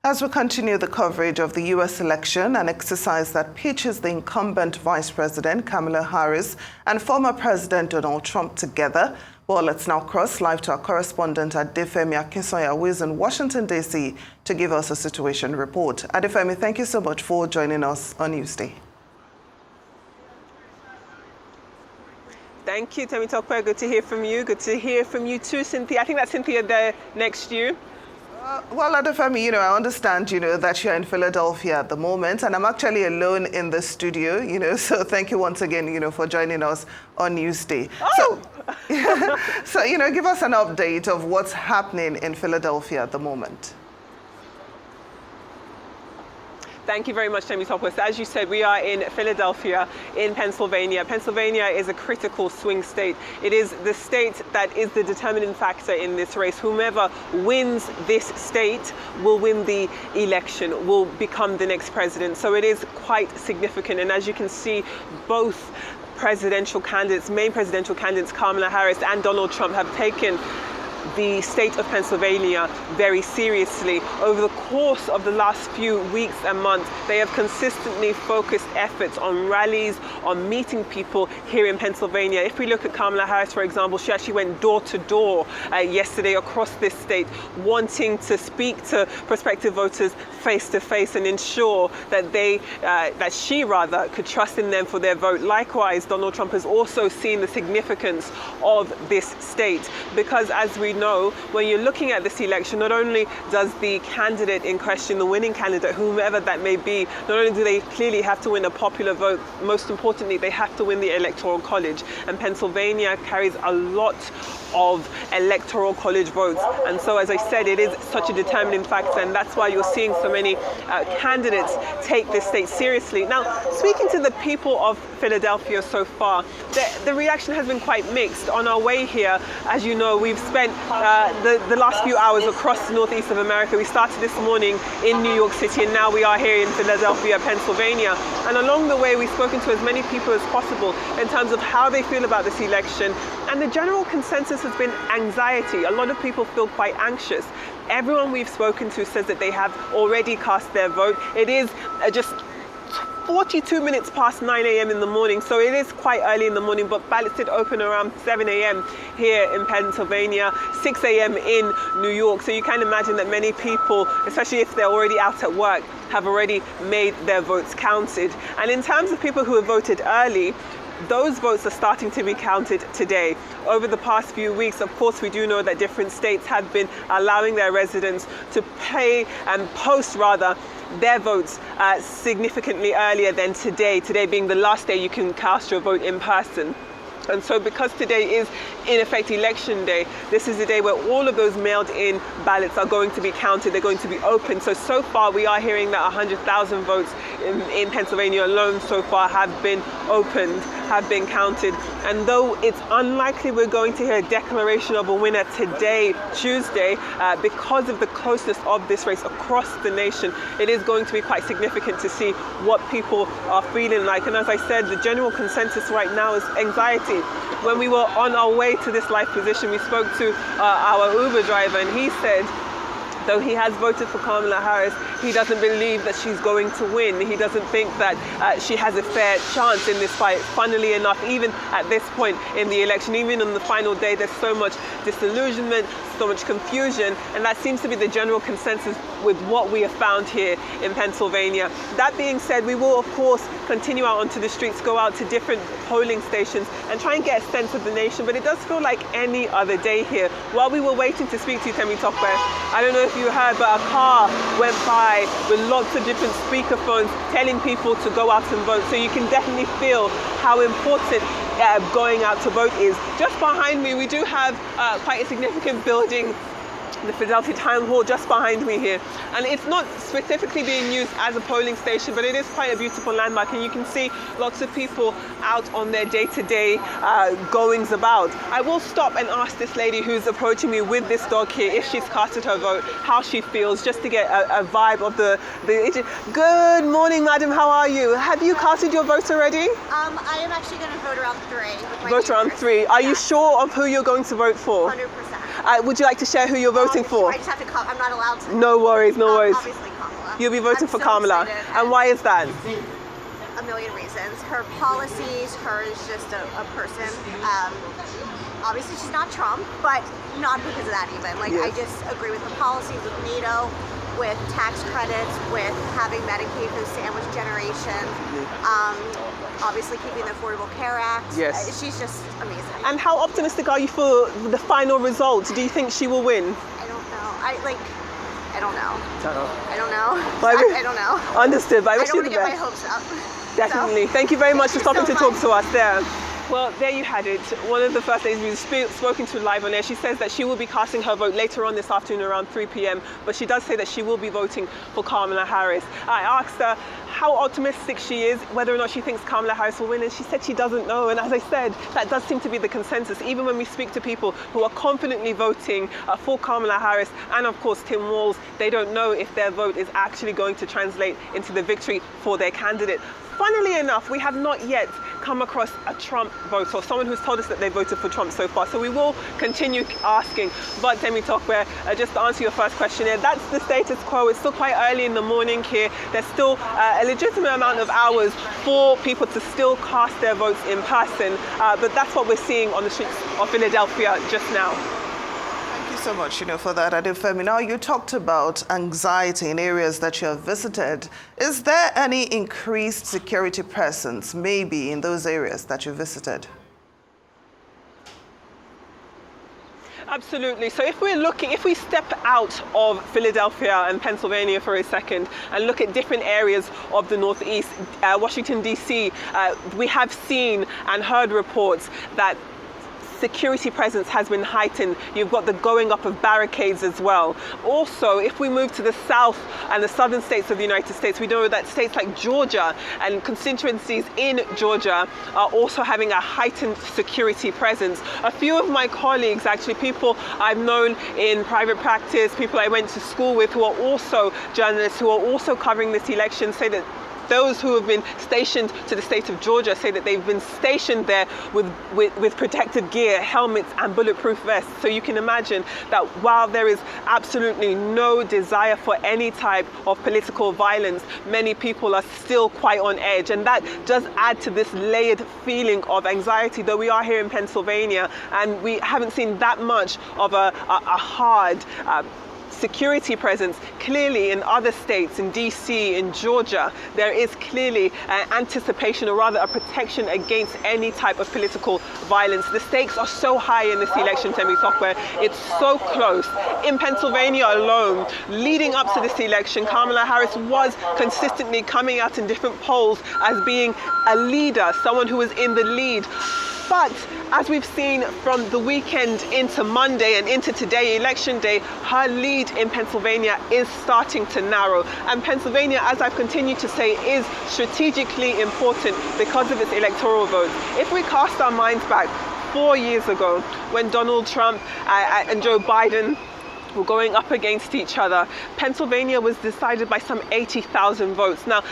As we continue the coverage of the U.S. election, an exercise that pitches the incumbent Vice President Kamala Harris and former President Donald Trump together. Well, let's now cross live to our correspondent Adefemi Akinsoya, who is in Washington, D.C., to give us a situation report. Adefemi, thank you so much for joining us on Newsday. Thank you, Temi Tokwe. Good to hear from you. Good to hear from you too, Cynthia. I think that's Cynthia there next to you. Well, Adefemi, I understand, that you're in Philadelphia at the moment, and I'm actually alone in the studio, so thank you once again, for joining us on Newsday. Oh! So, give us an update of what's happening in Philadelphia at the moment. Thank you very much, Temi Topos. As you said, we are in Philadelphia, in Pennsylvania. Pennsylvania is a critical swing state. It is the state that is the determining factor in this race. Whomever wins this state will win the election, will become the next president. So it is quite significant. And as you can see, both presidential candidates, main presidential candidates, Kamala Harris and Donald Trump, have taken the state of Pennsylvania very seriously. Over the course of the last few weeks and months, they have consistently focused efforts on rallies, on meeting people here in Pennsylvania. If we look at Kamala Harris, for example, she actually went door to door yesterday across this state, wanting to speak to prospective voters face to face and ensure that she could trust in them for their vote. Likewise, Donald Trump has also seen the significance of this state, because as we know, when you're looking at this election, not only does the candidate in question, the winning candidate, whomever that may be, not only do they clearly have to win a popular vote, most importantly, they have to win the Electoral College. And Pennsylvania carries a lot of Electoral College votes. And so, as I said, it is such a determining factor, and that's why you're seeing so many candidates take this state seriously. Now, speaking to the people of Philadelphia so far, the reaction has been quite mixed. On our way here, as you know, we've spent the last few hours across the northeast of America. We started this morning in New York City, and now we are here in Philadelphia, Pennsylvania. And along the way, we've spoken to as many people as possible in terms of how they feel about this election. And the general consensus has been anxiety. A lot of people feel quite anxious. Everyone we've spoken to says that they have already cast their vote. It is just 42 minutes past 9 a.m. in the morning, so it is quite early in the morning, but ballots did open around 7 a.m. here in Pennsylvania, 6 a.m. in New York. So you can imagine that many people, especially if they're already out at work, have already made their votes counted. And in terms of people who have voted early, those votes are starting to be counted today. Over the past few weeks, of course, we do know that different states have been allowing their residents to post their votes significantly earlier than today being the last day you can cast your vote in person. And so because today is, in effect, election day, this is the day where all of those mailed-in ballots are going to be counted. They're going to be opened. So far, we are hearing that 100,000 votes in Pennsylvania alone so far have been opened, have been counted. And though it's unlikely we're going to hear a declaration of a winner today, Tuesday, because of the closeness of this race across the nation, it is going to be quite significant to see what people are feeling like. And as I said, the general consensus right now is anxiety. When we were on our way to this live position, we spoke to our Uber driver, and he said, though he has voted for Kamala Harris, he doesn't believe that she's going to win. He doesn't think that she has a fair chance in this fight. Funnily enough, even at this point in the election, even on the final day, there's so much disillusionment, so much confusion, and that seems to be the general consensus with what we have found here in Pennsylvania. That being said, we will, of course, continue out onto the streets, go out to different polling stations and try and get a sense of the nation, but it does feel like any other day here. While we were waiting to speak to you, Temi Tokwe, I don't know if you heard, but a car went by with lots of different speakerphones telling people to go out and vote. So you can definitely feel how important going out to vote is. Just behind me, we do have quite a significant building, the Philadelphia Town Hall, just behind me here. And it's not specifically being used as a polling station, but it is quite a beautiful landmark, and you can see lots of people out on their day-to-day goings about. I will stop and ask this lady who's approaching me with this dog here if she's casted her vote, how she feels, just to get a vibe of the. Good morning, madam, how are you? Have you casted your vote already? I am actually going to vote around 3. Vote around 3. Are you sure of who you're going to vote for? 100%. Would you like to share who you're voting for? I just have to I'm not allowed to. No worries, no worries. Obviously. Kamala. You'll be voting I'm for so Kamala. excited. And why is that? A million reasons. Her policies, her is just a person. Obviously she's not Trump, but not because of that even. Like, Yes. I just agree with the policies with NATO, with tax credits, with having Medicaid for the sandwich generation, obviously keeping the Affordable Care Act. Yes. She's just amazing. And how optimistic are you for the final result? Do you think she will win? I don't know. I don't know. I don't know. But I don't know. Understood, but I I wish don't you want the to get my best. hopes up. Definitely. So, Thank you very much for thank you stopping so to talk much. to us there. Well, there you had it. One of the first ladies we've spoken to live on air, she says that she will be casting her vote later on this afternoon around 3 p.m. But she does say that she will be voting for Kamala Harris. I asked her how optimistic she is, whether or not she thinks Kamala Harris will win, and she said she doesn't know. And as I said, that does seem to be the consensus. Even when we speak to people who are confidently voting for Kamala Harris, and of course Tim Walz, they don't know if their vote is actually going to translate into the victory for their candidate. Funnily enough, we have not yet come across a Trump voter, or someone who's told us that they voted for Trump so far. So we will continue asking. But Temi Tokwe, just to answer your first question here, that's the status quo. It's still quite early in the morning here. There's still a legitimate amount of hours for people to still cast their votes in person. But that's what we're seeing on the streets of Philadelphia just now. Thank you so much, for that, Adefemi. Now, you talked about anxiety in areas that you have visited. Is there any increased security presence, maybe, in those areas that you visited? Absolutely. So if we step out of Philadelphia and Pennsylvania for a second and look at different areas of the Northeast, Washington, D.C., we have seen and heard reports that security presence has been heightened. You've got the going up of barricades as well. Also, if we move to the south and the southern states of the United States, we know that states like Georgia and constituencies in Georgia are also having a heightened security presence. A few of my colleagues, actually people I've known in private practice, people I went to school with who are also journalists, who are also covering this election, say that those who have been stationed to the state of Georgia say that they've been stationed there with protective gear, helmets and bulletproof vests. So you can imagine that while there is absolutely no desire for any type of political violence, many people are still quite on edge. And that does add to this layered feeling of anxiety, though we are here in Pennsylvania and we haven't seen that much of a hard security presence. Clearly in other states, in DC, in Georgia, there is clearly anticipation, or rather a protection against any type of political violence. The stakes are so high in this election, Temi Tokwe. It's so close. In Pennsylvania alone, leading up to this election, Kamala Harris was consistently coming out in different polls as being a leader, someone who was in the lead. But as we've seen from the weekend into Monday and into today, election day, her lead in Pennsylvania is starting to narrow. And Pennsylvania, as I've continued to say, is strategically important because of its electoral vote. If we cast our minds back 4 years ago, when Donald Trump and Joe Biden were going up against each other, Pennsylvania was decided by some 80,000 votes. Now,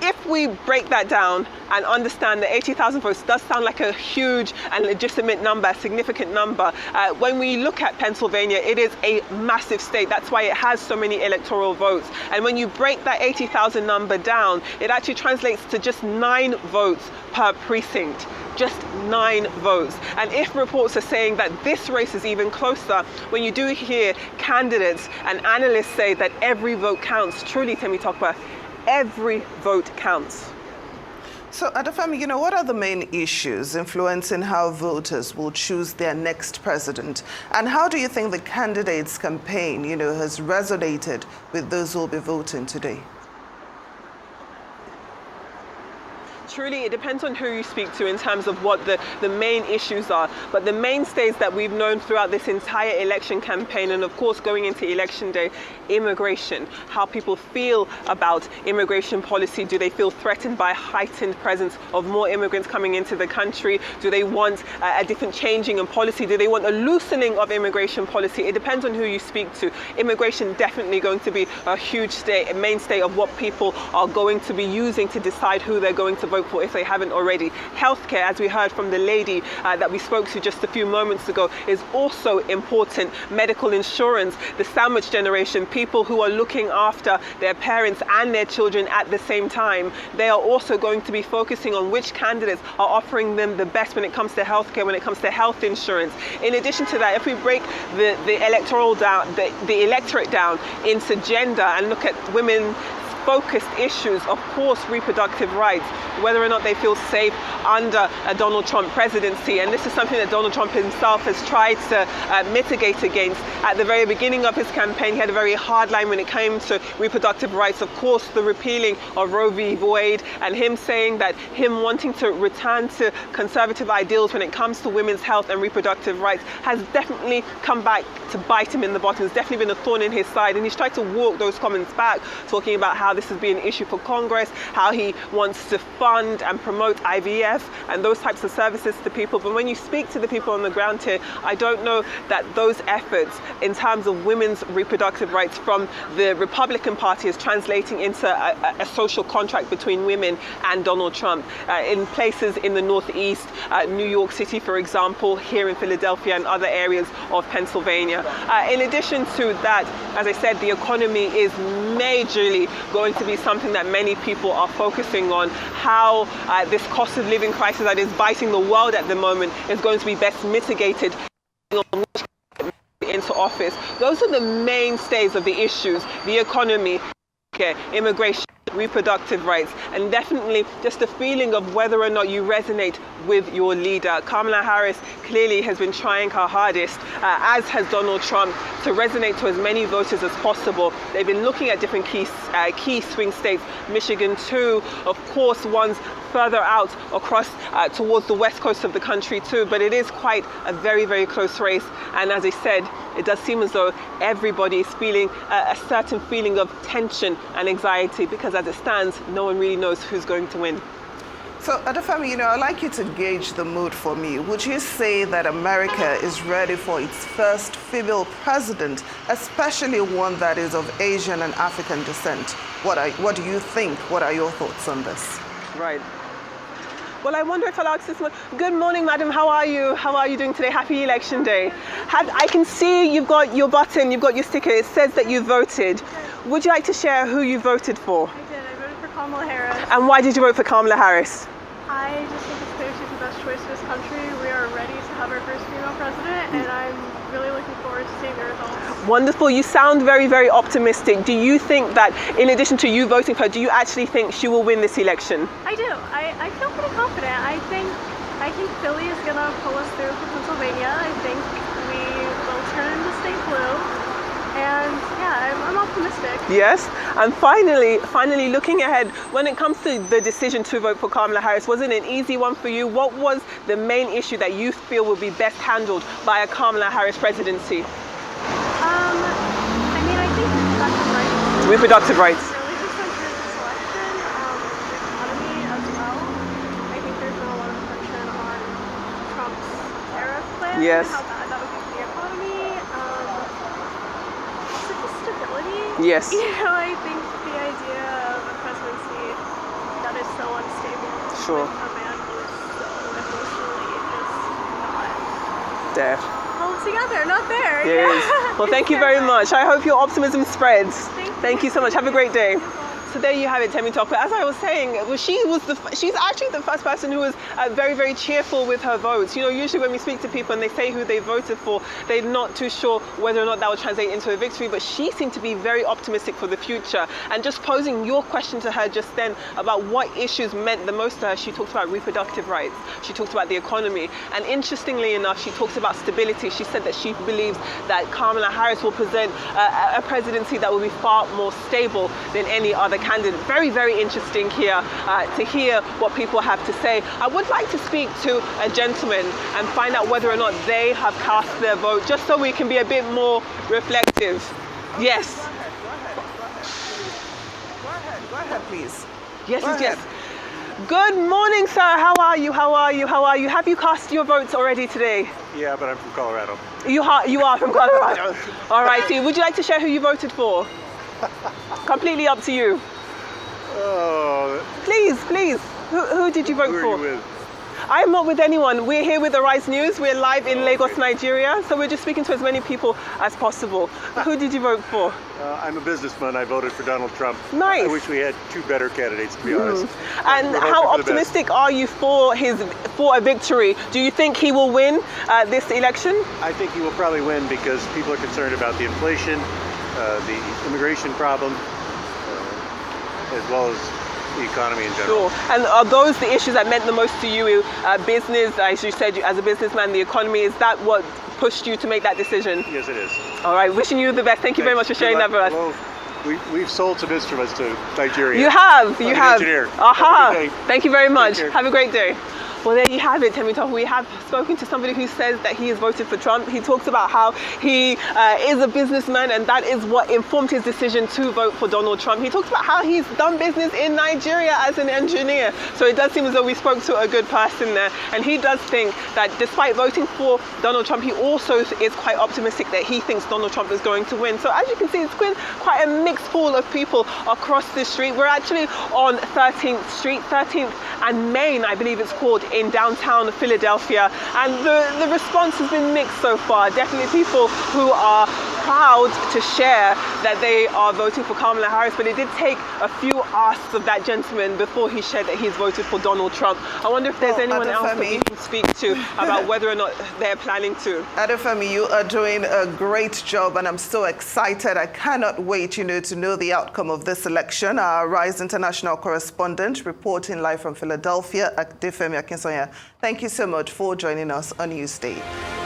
if we break that down and understand that 80,000 votes does sound like a huge and legitimate number, a significant number, when we look at Pennsylvania, it is a massive state. That's why it has so many electoral votes. And when you break that 80,000 number down, it actually translates to just 9 votes per precinct. Just 9 votes. And if reports are saying that this race is even closer, when you do hear candidates and analysts say that every vote counts, truly, Temi Tokwe, every vote counts. So, Adefemi, what are the main issues influencing how voters will choose their next president? And how do you think the candidates' campaign, has resonated with those who will be voting today? Truly, it depends on who you speak to in terms of what the main issues are. But the mainstays that we've known throughout this entire election campaign, and of course going into election day, immigration, how people feel about immigration policy. Do they feel threatened by a heightened presence of more immigrants coming into the country? Do they want a different changing in policy? Do they want a loosening of immigration policy? It depends on who you speak to. Immigration definitely going to be a huge mainstay of what people are going to be using to decide who they're going to vote vote for if they haven't already. Healthcare, as we heard from the lady that we spoke to just a few moments ago, is also important. Medical insurance, the sandwich generation, people who are looking after their parents and their children at the same time. They are also going to be focusing on which candidates are offering them the best when it comes to healthcare, when it comes to health insurance. In addition to that, if we break the electorate down into gender and look at women focused issues, of course, reproductive rights, whether or not they feel safe under a Donald Trump presidency. And this is something that Donald Trump himself has tried to mitigate against. At the very beginning of his campaign, he had a very hard line when it came to reproductive rights. Of course, the repealing of Roe v. Wade and him saying that him wanting to return to conservative ideals when it comes to women's health and reproductive rights has definitely come back to bite him in the bottom. It's definitely been a thorn in his side, and he's tried to walk those comments back, talking about how this has been an issue for Congress, how he wants to fund and promote IVF and those types of services to people. But when you speak to the people on the ground here, I don't know that those efforts in terms of women's reproductive rights from the Republican Party is translating into a social contract between women and Donald Trump. In places in the Northeast, New York City, for example, here in Philadelphia and other areas of Pennsylvania. In addition to that, as I said, the economy is majorly going to be something that many people are focusing on. How this cost of living crisis that is biting the world at the moment is going to be best mitigated into office. Those are the mainstays of the issues: the economy, immigration, reproductive rights, and definitely just a feeling of whether or not you resonate with your leader. Kamala Harris clearly has been trying her hardest, as has Donald Trump, to resonate to as many voters as possible. They've been looking at different key swing states, Michigan too, of course, ones further out across towards the west coast of the country too, but it is quite a very, very close race. And as I said, it does seem as though everybody is feeling a certain feeling of tension and anxiety, because as it stands, no one really knows who's going to win. So, Adefemi, I'd like you to gauge the mood for me. Would you say that America is ready for its first female president, especially one that is of Asian and African descent? What do you think? What are your thoughts on this? Right. Well, I wonder if I'll ask this one. Good morning, madam. How are you? How are you doing today? Happy election day. I can see you've got your button, you've got your sticker. It says that you voted. Would you like to share who you voted for? I did. I voted for Kamala Harris. And why did you vote for Kamala Harris? I just think it's clear she's the best choice for this country. We are ready to have our first female president, and I'm really looking forward to seeing the results. Wonderful. You sound very, very optimistic. Do you think that, in addition to you voting for her, do you actually think she will win this election? I do. I feel pretty confident. I think Philly is going to pull us through for Pennsylvania. I think we will turn the state blue. And yeah, I'm optimistic. Yes. And finally looking ahead, when it comes to the decision to vote for Kamala Harris, was it an easy one for you? What was the main issue that you feel would be best handled by a Kamala Harris presidency? I think reproductive rights. Reproductive rights. Really just in terms of selection, the economy as well. I think there's been a lot of attention on Trump's tariff plan. Yes. And how bad that would be for the economy. Stability. Yes. I think the idea of a presidency that is so unstable. Sure. With a man who is so emotionally just not There. held together, not there. Yes. Well, thank you very much. I hope your optimism spreads. Thank you so much. Have a great day. So there you have it, Temi Tokwe. As I was saying, she's actually the first person who was very, very cheerful with her votes. Usually when we speak to people and they say who they voted for, they're not too sure whether or not that will translate into a victory, but she seemed to be very optimistic for the future. And just posing your question to her just then about what issues meant the most to her, she talked about reproductive rights. She talked about the economy. And interestingly enough, she talked about stability. She said that she believes that Kamala Harris will present a presidency that will be far more stable than any other candidate. Very, very interesting here to hear what people have to say. I would like to speak to a gentleman and find out whether or not they have cast their vote, just so we can be a bit more reflective. Yes. Go ahead, please. Yes. Good morning, sir. How are you? Have you cast your votes already today? Yeah, but I'm from Colorado. You are from Colorado. All righty. Would you like to share who you voted for? Completely up to you. Oh. Please. Who did you vote Who for? are you with? I'm not with anyone. We're here with Arise News. We're live in Lagos, Nigeria. So we're just speaking to as many people as possible. Who did you vote for? I'm a businessman. I voted for Donald Trump. Nice. I wish we had two better candidates, to be honest. And We're hoping how for the best. optimistic are you for a victory? Do you think he will win this election? I think he will probably win because people are concerned about the inflation, the immigration problem, as well as the economy in general. Sure. And are those the issues that meant the most to you? Business, as you said, as a businessman, the economy, is that what pushed you to make that decision? Yes, it is. All right, wishing you the best. Thank you very much for sharing that with us. Hello. We've sold some instruments to Nigeria. You have, you I'm an have. engineer. Aha. Have a good day. Thank you very much. care. Have a great day. Well, there you have it, Temitope. We have spoken to somebody who says that he has voted for Trump. He talks about how he is a businessman and that is what informed his decision to vote for Donald Trump. He talks about how he's done business in Nigeria as an engineer. So it does seem as though we spoke to a good person there. And he does think that despite voting for Donald Trump, he also is quite optimistic that he thinks Donald Trump is going to win. So as you can see, it's been quite a mixed pool of people across the street. We're actually on 13th Street, 13th and Main, I believe it's called, in downtown Philadelphia, and the response has been mixed so far. Definitely people who are proud to share that they are voting for Kamala Harris, but it did take a few asks of that gentleman before he shared that he's voted for Donald Trump. I wonder if there's anyone else that we can speak to about whether or not they're planning to. Adefemi, you are doing a great job, and I'm so excited. I cannot wait, to know the outcome of this election. Our Rise international correspondent reporting live from Philadelphia, Adefemi Akinsanya. Thank you so much for joining us on Newsday.